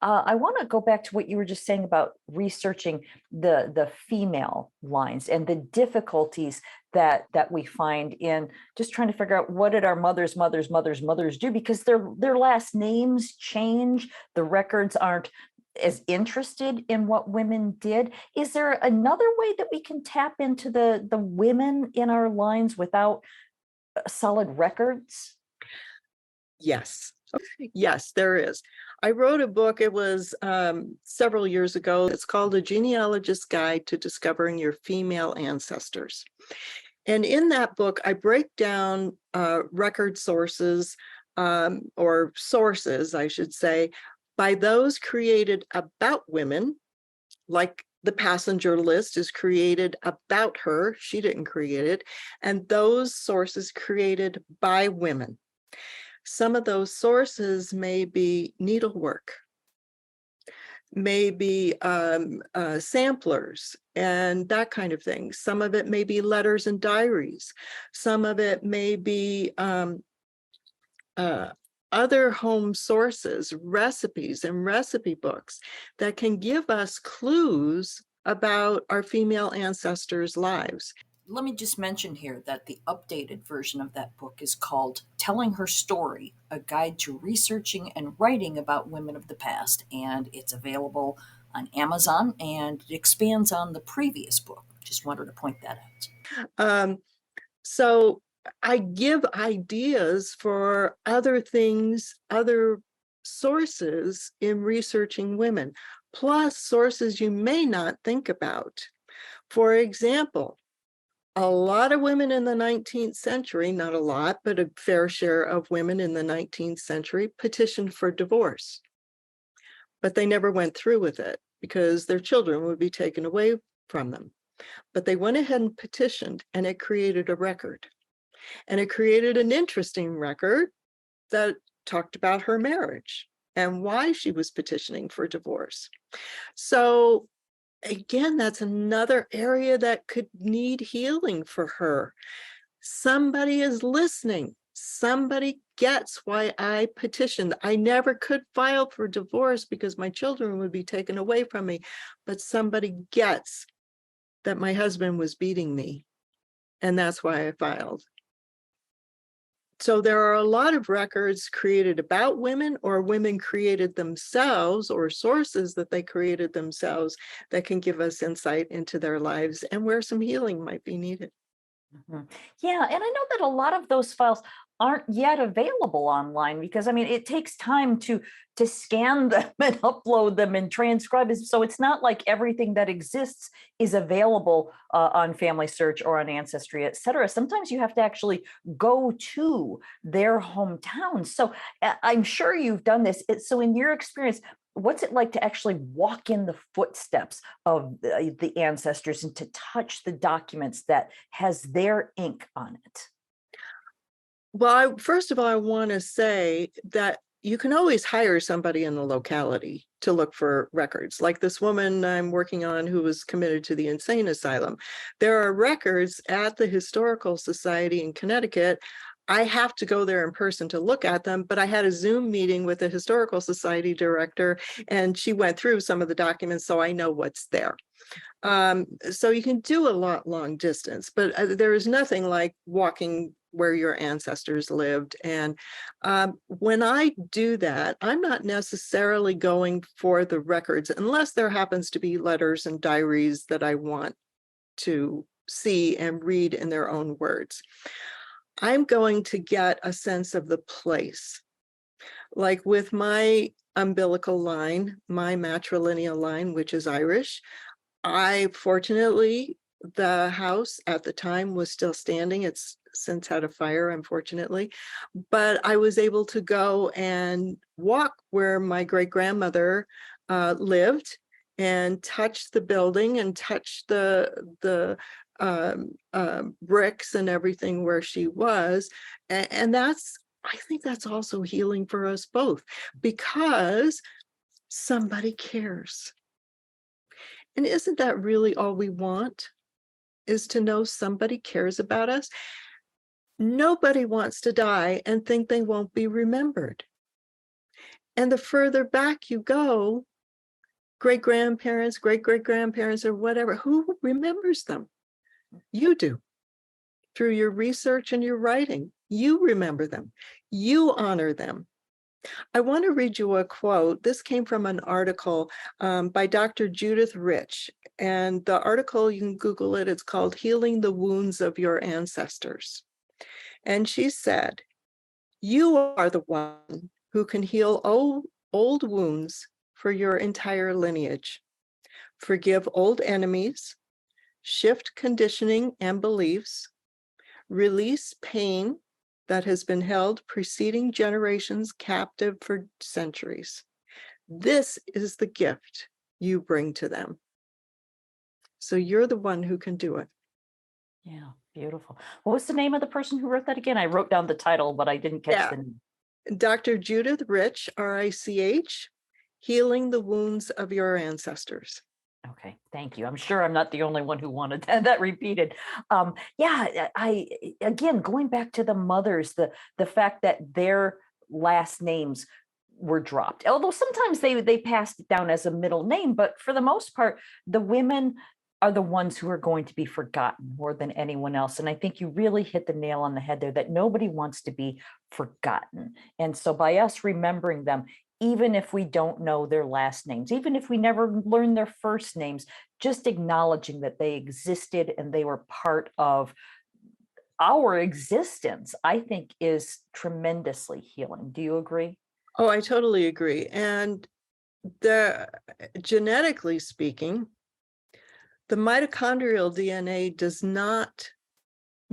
I want to go back to what you were just saying about researching the female lines and the difficulties that we find in just trying to figure out what did our mothers do, because their last names change. The records aren't as interested in what women did. Is there another way that we can tap into the women in our lines without solid records? Yes. Yes, there is. I wrote a book, it was several years ago. It's called A Genealogist's Guide to Discovering Your Female Ancestors. And in that book, I break down record sources, or sources, I should say, by those created about women, like the passenger list is created about her. She didn't create it. And those sources created by women. Some of those sources may be needlework, maybe samplers and that kind of thing. Some of it may be letters and diaries. Some of it may be other home sources, recipes and recipe books that can give us clues about our female ancestors' lives. Let me just mention here that the updated version of that book is called Telling Her Story, A Guide to Researching and Writing About Women of the Past, and it's available on Amazon, and it expands on the previous book. Just wanted to point that out. So I give ideas for other things, other sources in researching women, plus sources you may not think about. For example, a lot of women in the 19th century, not a lot, but a fair share of women in the 19th century petitioned for divorce. But they never went through with it because their children would be taken away from them. But they went ahead and petitioned, and it created a record. And it created an interesting record that talked about her marriage and why she was petitioning for divorce. So again, that's another area that could need healing for her. Somebody is listening. Somebody gets why I petitioned. I never could file for divorce because my children would be taken away from me, but somebody gets that my husband was beating me, and that's why I filed. So there are a lot of records created about women, or women created themselves, or sources that they created themselves that can give us insight into their lives and where some healing might be needed. Mhm. Yeah, and I know that a lot of those files aren't yet available online because I mean it takes time to scan them and upload them and transcribe it. So it's not like everything that exists is available on Family Search or on Ancestry, et cetera. Sometimes you have to actually go to their hometown. So I'm sure you've done this. So in your experience, what's it like to actually walk in the footsteps of the ancestors and to touch the documents that has their ink on it? Well, first of all, I want to say that you can always hire somebody in the locality to look for records. Like this woman I'm working on who was committed to the insane asylum. There are records at the Historical Society in Connecticut. I have to go there in person to look at them, but I had a Zoom meeting with the Historical Society director, and she went through some of the documents, so I know what's there. So you can do a lot long distance, but there is nothing like walking where your ancestors lived. And when I do that, I'm not necessarily going for the records unless there happens to be letters and diaries that I want to see and read in their own words. I'm going to get a sense of the place. Like with my umbilical line, my matrilineal line, which is Irish, fortunately, the house at the time was still standing. It's since had a fire, unfortunately, but I was able to go and walk where my great grandmother lived and touch the building and touch the bricks and everything where she was. And I think that's also healing for us both, because somebody cares. And isn't that really all we want, is to know somebody cares about us? Nobody wants to die and think they won't be remembered. And the further back you go, great-grandparents, great-great-grandparents, or whatever, who remembers them? You do. Through your research and your writing, you remember them. You honor them. I want to read you a quote. This came from an article by Dr. Judith Rich. And the article, you can Google it, it's called Healing the Wounds of Your Ancestors. And she said, "You are the one who can heal old wounds for your entire lineage. Forgive old enemies, shift conditioning and beliefs, release pain that has been held preceding generations captive for centuries. This is the gift you bring to them." So you're the one who can do it. Yeah, beautiful. What was the name of the person who wrote that again? I wrote down the title, but I didn't catch Yeah. the name. Dr. Judith Rich, R-I-C-H, Healing the Wounds of Your Ancestors. Okay, thank you. I'm sure I'm not the only one who wanted that repeated. Yeah, again, going back to the mothers, the fact that their last names were dropped, although sometimes they passed it down as a middle name, but for the most part, the women are the ones who are going to be forgotten more than anyone else. And I think you really hit the nail on the head there, that nobody wants to be forgotten. And so by us remembering them, even if we don't know their last names, even if we never learn their first names, just acknowledging that they existed and they were part of our existence, I think is tremendously healing. Do you agree? Oh, I totally agree. And genetically speaking, the mitochondrial DNA does not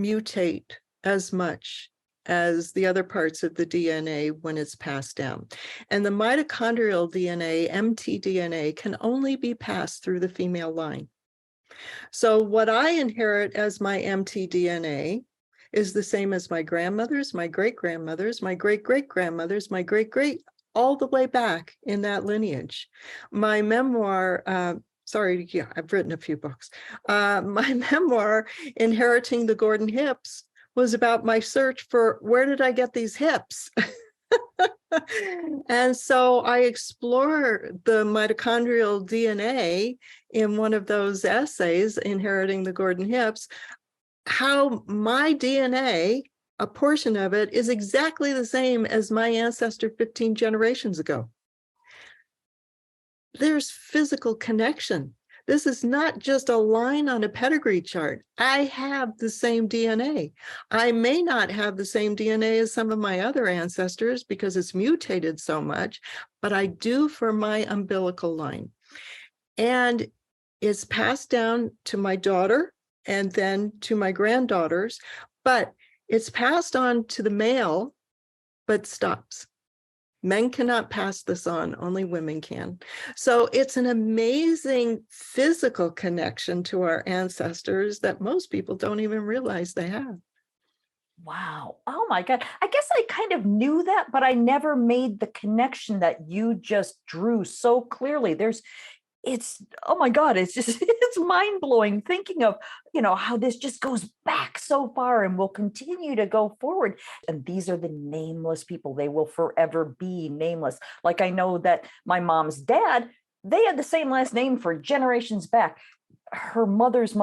mutate as much as the other parts of the DNA when it's passed down. And the mitochondrial DNA, mtDNA, can only be passed through the female line. So what I inherit as my mtDNA is the same as my grandmothers, my great-grandmothers, my great-great-grandmothers, my great-great, all the way back in that lineage. My memoir, I've written a few books. My memoir, Inheriting the Gordon Hips, was about my search for where did I get these hips? And so I explore the mitochondrial DNA in one of those essays, Inheriting the Gordon Hips, how my DNA, a portion of it, is exactly the same as my ancestor 15 generations ago. There's physical connection. This is not just a line on a pedigree chart. I have the same DNA. I may not have the same DNA as some of my other ancestors because it's mutated so much, but I do for my umbilical line. And it's passed down to my daughter and then to my granddaughters, but it's passed on to the male, but stops. Men cannot pass this on, only women can. So it's an amazing physical connection to our ancestors that most people don't even realize they have. Wow. Oh my God. I guess I kind of knew that, but I never made the connection that you just drew so clearly. Oh my God, it's just, it's mind blowing thinking of, how this just goes back so far and will continue to go forward. And these are the nameless people. They will forever be nameless. Like I know that my mom's dad, they had the same last name for generations back. Her mother's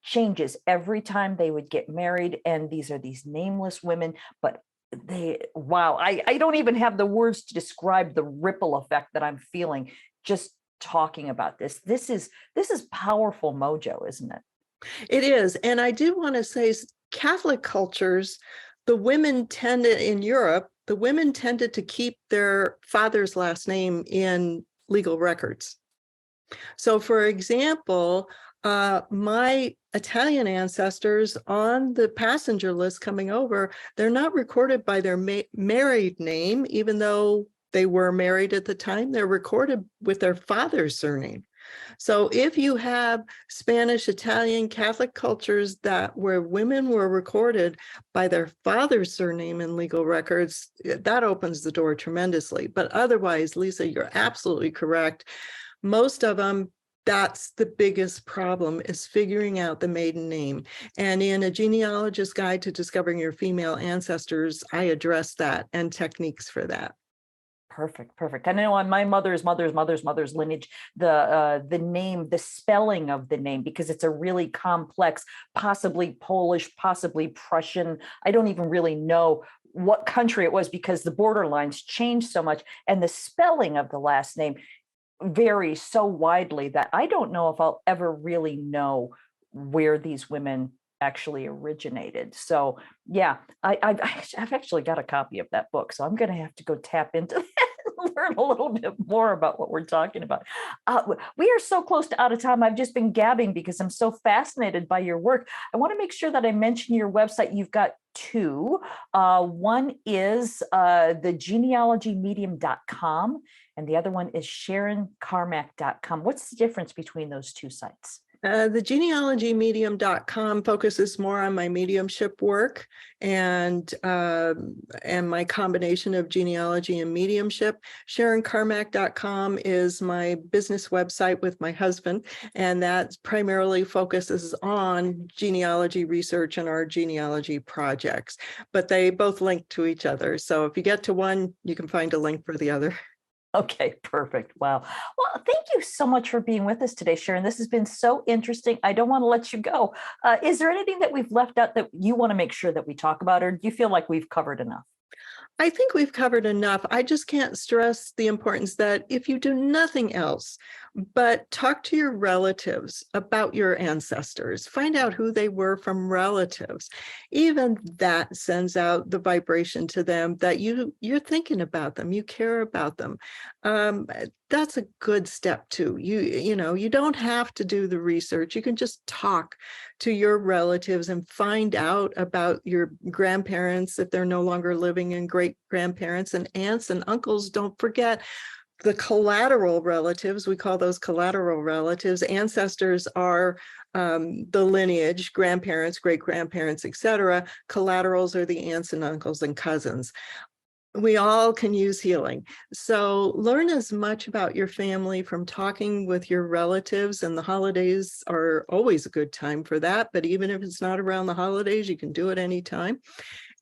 changes every time they would get married. And these are these nameless women, but I don't even have the words to describe the ripple effect that I'm feeling just talking about this. This is powerful mojo, isn't it? It is. And I do want to say Catholic cultures, in Europe, the women tended to keep their father's last name in legal records. So for example, my Italian ancestors on the passenger list coming over, they're not recorded by their married name, even though they were married at the time. They're recorded with their father's surname. So if you have Spanish, Italian, Catholic cultures where women were recorded by their father's surname in legal records, that opens the door tremendously. But otherwise, Lisa, you're absolutely correct. Most of them, that's the biggest problem, is figuring out the maiden name. And in A Genealogist Guide to Discovering Your Female Ancestors, I address that and techniques for that. Perfect, perfect. I know on my mother's lineage, the name, the spelling of the name, because it's a really complex, possibly Polish, possibly Prussian. I don't even really know what country it was because the borderlines changed so much, and the spelling of the last name varies so widely that I don't know if I'll ever really know where these women actually originated. So yeah, I've actually got a copy of that book, so I'm going to have to go tap into that and learn a little bit more about what we're talking about. We are so close to out of time. I've just been gabbing because I'm so fascinated by your work. I want to make sure that I mention your website. You've got two. One is the genealogymedium.com, and the other one is sharoncarmack.com. What's the difference between those two sites? The genealogymedium.com focuses more on my mediumship work and my combination of genealogy and mediumship. SharonCarmack.com is my business website with my husband, and that primarily focuses on genealogy research and our genealogy projects. But they both link to each other. So if you get to one, you can find a link for the other. Okay, perfect. Wow. Well, thank you so much for being with us today, Sharon. This has been so interesting. I don't want to let you go. Is there anything that we've left out that you want to make sure that we talk about, or do you feel like we've covered enough? I think we've covered enough. I just can't stress the importance that if you do nothing else but talk to your relatives about your ancestors, find out who they were from relatives, even that sends out the vibration to them that you're thinking about them, you care about them. That's a good step too. You don't have to do the research. You can just talk to your relatives and find out about your grandparents if they're no longer living, and great grandparents and aunts and uncles. Don't forget the collateral relatives. We call those collateral relatives. Ancestors are the lineage, grandparents, great grandparents, etc. Collaterals are the aunts and uncles and cousins. We all can use healing. So learn as much about your family from talking with your relatives, and the holidays are always a good time for that. But even if it's not around the holidays, you can do it anytime.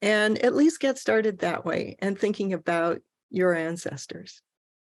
And at least get started that way and thinking about your ancestors.